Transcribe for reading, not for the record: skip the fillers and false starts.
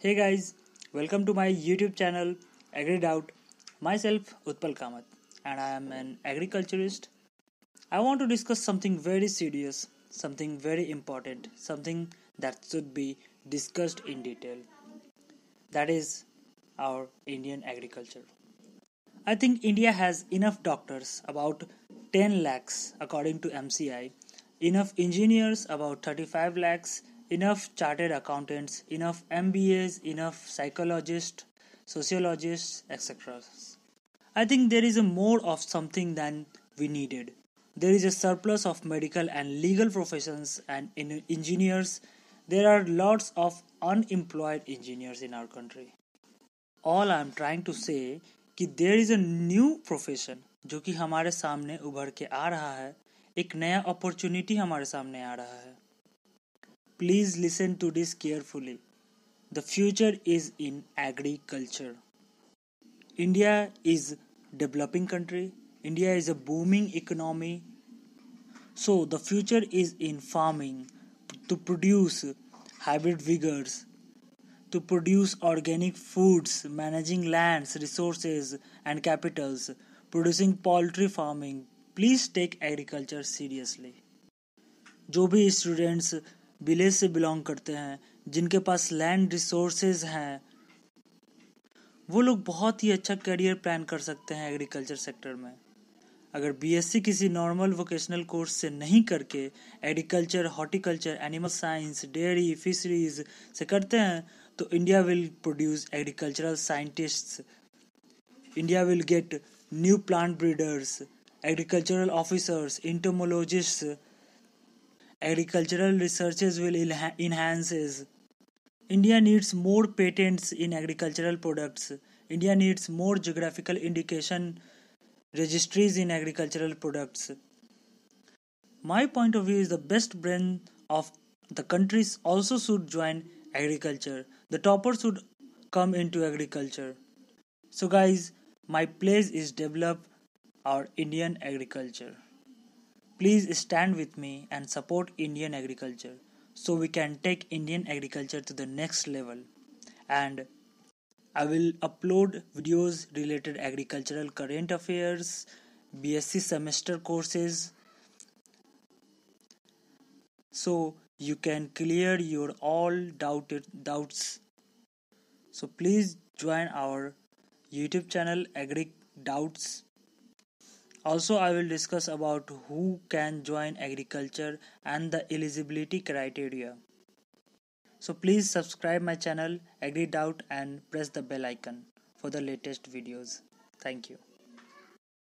Hey guys, welcome to my YouTube channel Agri Out. Myself Utpal Kamath and I am an agriculturist. I want to discuss something very serious, something very important, something that should be discussed in detail. That is our Indian agriculture. I think India has enough doctors, about 10 lakhs according to MCI, enough engineers, about 35 lakhs, enough chartered accountants, enough MBAs, enough psychologists, sociologists, etc. I think there is a more of something than we needed. There is a surplus of medical and legal professions and engineers. There are lots of unemployed engineers in our country. All I am trying to say कि there is a new profession जो कि हमारे सामने उभर के आ रहा है. एक नया अपॉर्चुनिटी हमारे सामने आ रहा है. Please listen to this carefully. The future is in agriculture. India is developing country. India is a booming economy. So the future is in farming to produce hybrid vigors, to produce organic foods, managing lands, resources and capitals, producing poultry farming. Please take agriculture seriously. जो भी students village से belong करते हैं, जिनके पास land resources हैं, वो लोग बहुत ही अच्छा करियर प्लान कर सकते हैं एग्रीकल्चर सेक्टर में. अगर बीएससी किसी नॉर्मल वोकेशनल कोर्स से नहीं करके agriculture, horticulture, animal science, dairy, fisheries से करते हैं तो India will produce agricultural scientists. India will get new plant breeders, agricultural officers, entomologists. Agricultural researches will enhances. India needs more patents in agricultural products. India needs more geographical indication registries in agricultural products. My point of view is the best brain of the countries also should join agriculture. The toppers should come into agriculture. So guys, my place is develop our Indian agriculture. Please stand with me and support Indian agriculture so we can take Indian agriculture to the next level. And I will upload videos related agricultural current affairs, BSc semester courses, so you can clear your all doubts. So please join our YouTube channel Agri Doubts. Also, I will discuss about who can join agriculture and the eligibility criteria. So please subscribe my channel Agri Doubt and press the bell icon for the latest videos. Thank you.